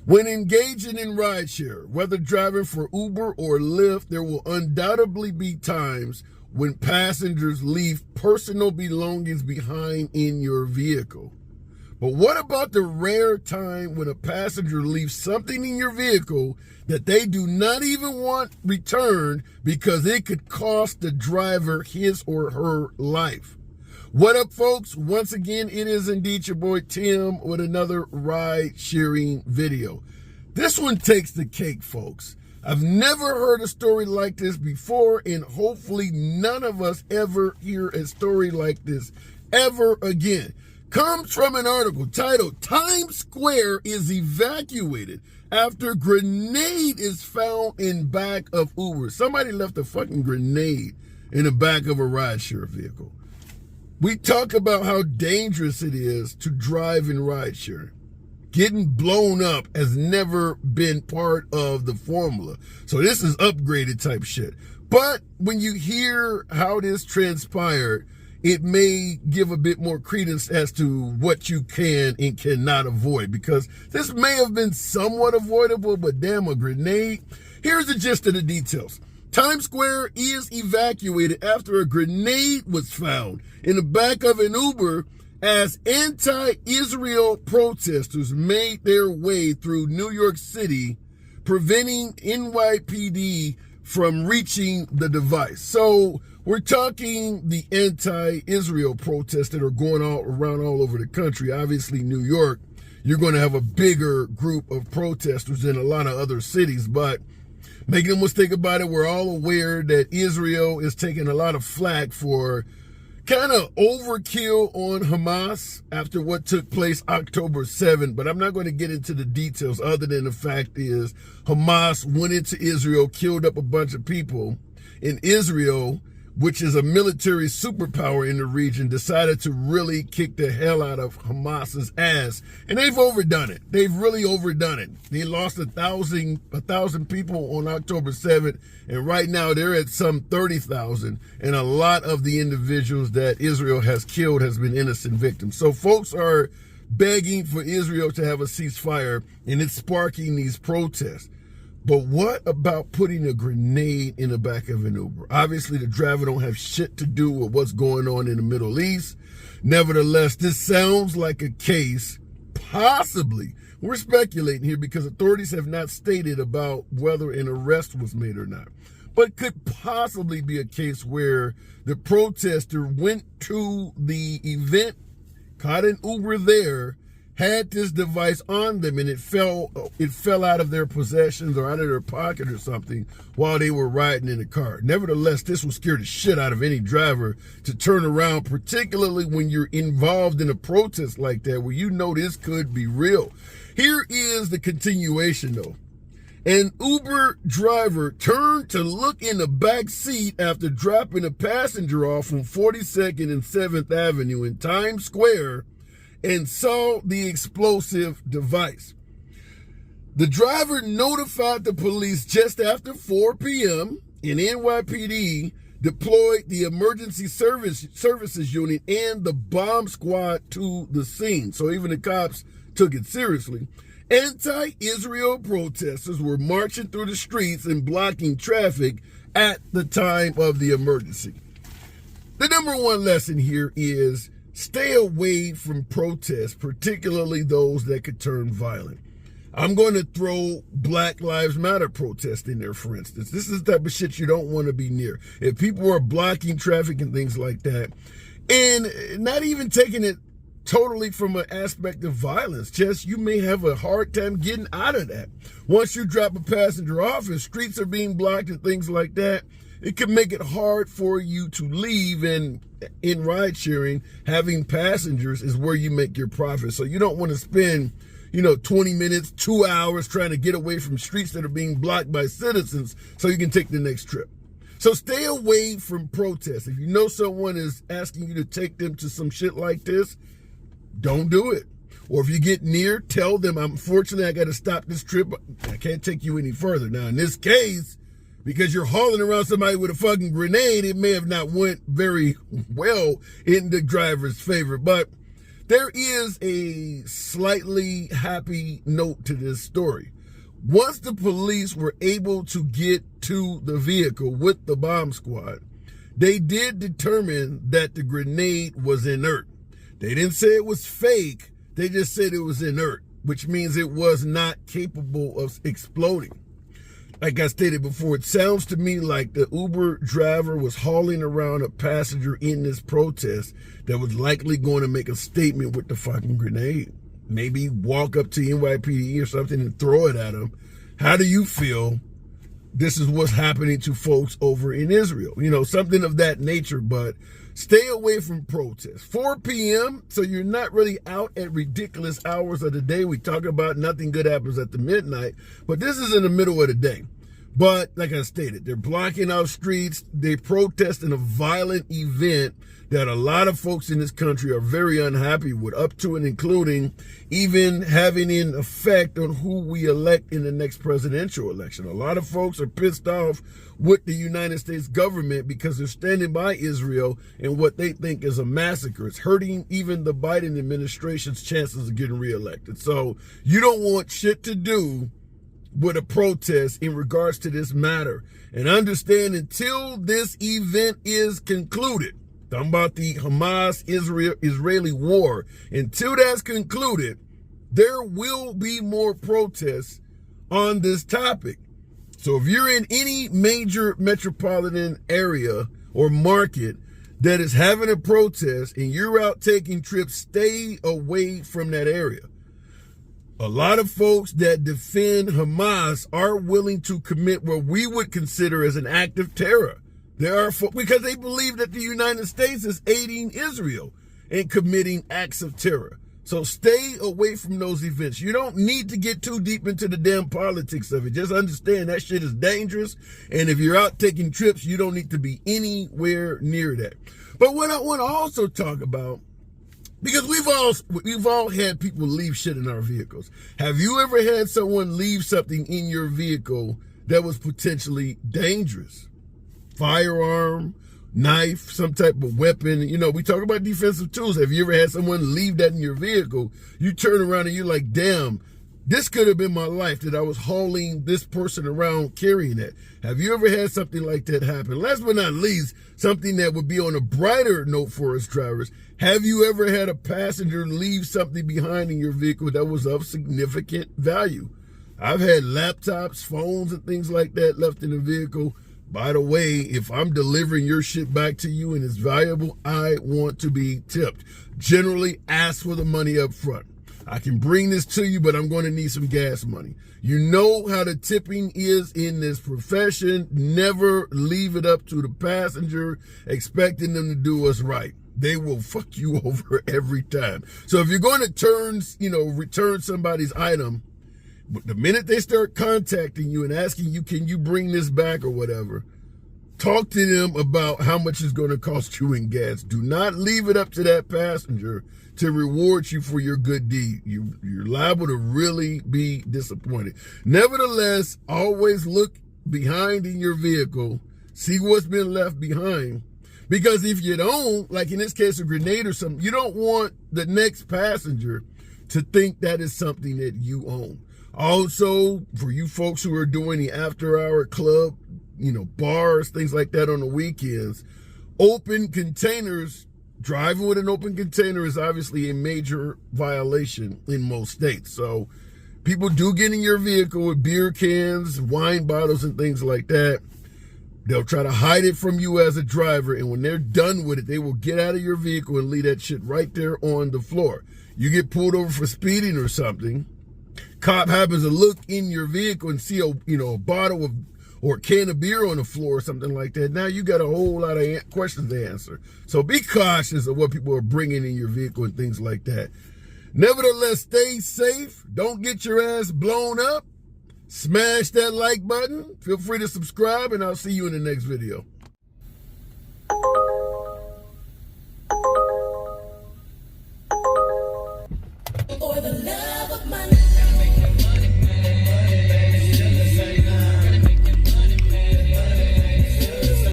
When engaging in rideshare, whether driving for Uber or Lyft, there will undoubtedly be times when passengers leave personal belongings behind in your vehicle. But what about the rare time when a passenger leaves something in your vehicle that they do not even want returned because it could cost the driver his or her life? What up, folks? Once again, it is indeed your boy Tim with another ride sharing video. This one takes the cake, folks. I've never heard a story like this before, and hopefully none of us ever hear a story like this ever again. Comes from an article titled "Times Square is Evacuated After Grenade is Found in Back of Uber." Somebody left a fucking grenade in the back of a rideshare vehicle. We talk about how dangerous it is to drive in rideshare. Getting blown up has never been part of the formula. So this is upgraded type shit. But when you hear how this transpired, it may give a bit more credence as to what you can and cannot avoid, because this may have been somewhat avoidable, but damn, a grenade. Here's the gist of the details. Times Square is evacuated after a grenade was found in the back of an Uber as anti-Israel protesters made their way through New York City, preventing NYPD from reaching the device. So we're talking the anti-Israel protests that are going around all over the country. Obviously, New York, you're going to have a bigger group of protesters than a lot of other cities, but make no mistake about it, we're all aware that Israel is taking a lot of flack for kind of overkill on Hamas after what took place October 7th, but I'm not going to get into the details other than the fact is Hamas went into Israel, killed up a bunch of people, and Israel, which is a military superpower in the region, decided to really kick the hell out of Hamas's ass. And they've overdone it. They've really overdone it. They lost 1,000 people on October 7th, and right now they're at some 30,000. And a lot of the individuals that Israel has killed has been innocent victims. So folks are begging for Israel to have a ceasefire, and it's sparking these protests. But what about putting a grenade in the back of an Uber? Obviously, the driver don't have shit to do with what's going on in the Middle East. Nevertheless, this sounds like a case, possibly, we're speculating here because authorities have not stated about whether an arrest was made or not, but could possibly be a case where the protester went to the event, caught an Uber there, had this device on them, and it fell out of their possessions or out of their pocket or something while they were riding in the car. Nevertheless, this will scare the shit out of any driver to turn around, particularly when you're involved in a protest like that where you know this could be real. Here is the continuation though. An Uber driver turned to look in the back seat after dropping a passenger off on 42nd and 7th Avenue in Times Square and saw the explosive device. The driver notified the police just after 4 p.m. and NYPD deployed the emergency services unit and the bomb squad to the scene. So even the cops took it seriously. Anti-Israel protesters were marching through the streets and blocking traffic at the time of the emergency. The number one lesson here is stay away from protests, particularly those that could turn violent. I'm going to throw Black Lives Matter protest in there, for instance. This is the type of shit you don't want to be near. If people are blocking traffic and things like that, and not even taking it totally from an aspect of violence, just you may have a hard time getting out of that. Once you drop a passenger off and streets are being blocked and things like that, it can make it hard for you to leave, and in ride sharing, having passengers is where you make your profit. So you don't want to spend, 20 minutes, 2 hours trying to get away from streets that are being blocked by citizens so you can take the next trip. So stay away from protests. If you know someone is asking you to take them to some shit like this, don't do it. Or if you get near, tell them, unfortunately, I got to stop this trip. I can't take you any further. Now, in this case, because you're hauling around somebody with a fucking grenade, it may have not went very well in the driver's favor. But there is a slightly happy note to this story. Once the police were able to get to the vehicle with the bomb squad, they did determine that the grenade was inert. They didn't say it was fake. They just said it was inert, which means it was not capable of exploding. Like I stated before, it sounds to me like the Uber driver was hauling around a passenger in this protest that was likely going to make a statement with the fucking grenade. Maybe walk up to NYPD or something and throw it at them. How do you feel? This is what's happening to folks over in Israel. You know, something of that nature, but stay away from protests. 4 p.m., so you're not really out at ridiculous hours of the day. We talk about nothing good happens at the midnight, but this is in the middle of the day. But like I stated, they're blocking out streets. They protest in a violent event that a lot of folks in this country are very unhappy with, up to and including even having an effect on who we elect in the next presidential election. A lot of folks are pissed off with the United States government because they're standing by Israel and what they think is a massacre. It's hurting even the Biden administration's chances of getting reelected. So you don't want shit to do with a protest in regards to this matter. And understand, until this event is concluded, talking about the Hamas-Israeli war, until that's concluded, there will be more protests on this topic. So if you're in any major metropolitan area or market that is having a protest and you're out taking trips, stay away from that area. A lot of folks that defend Hamas are willing to commit what we would consider as an act of terror. There are because they believe that the United States is aiding Israel and committing acts of terror. So stay away from those events. You don't need to get too deep into the damn politics of it. Just understand that shit is dangerous. And if you're out taking trips, you don't need to be anywhere near that. But what I want to also talk about, because we've all had people leave shit in our vehicles. Have you ever had someone leave something in your vehicle that was potentially dangerous? Firearm, knife, some type of weapon. You know, we talk about defensive tools. Have you ever had someone leave that in your vehicle? You turn around and you're like, damn, this could have been my life that I was hauling this person around carrying that. Have you ever had something like that happen? Last but not least, something that would be on a brighter note for us drivers. Have you ever had a passenger leave something behind in your vehicle that was of significant value? I've had laptops, phones, and things like that left in the vehicle. By the way, if I'm delivering your shit back to you and it's valuable, I want to be tipped. Generally, ask for the money up front. I can bring this to you, but I'm going to need some gas money. You know how the tipping is in this profession. Never leave it up to the passenger expecting them to do us right. They will fuck you over every time. So if you're going to return somebody's item, the minute they start contacting you and asking you, can you bring this back or whatever, talk to them about how much it's going to cost you in gas. Do not leave it up to that passenger to reward you for your good deed. You're liable to really be disappointed. Nevertheless, always look behind in your vehicle, see what's been left behind. Because if you don't, like in this case, a grenade or something, you don't want the next passenger to think that is something that you own. Also, for you folks who are doing the after-hour club, bars, things like that on the weekends, open containers, driving with an open container is obviously a major violation in most states. So people do get in your vehicle with beer cans, wine bottles, and things like that. They'll try to hide it from you as a driver, and when they're done with it, they will get out of your vehicle and leave that shit right there on the floor. You get pulled over for speeding or something, cop happens to look in your vehicle and see a bottle of or a can of beer on the floor or something like that. Now you got a whole lot of questions to answer. So be cautious of what people are bringing in your vehicle and things like that. Nevertheless, stay safe. Don't get your ass blown up. Smash that like button. Feel free to subscribe, and I'll see you in the next video.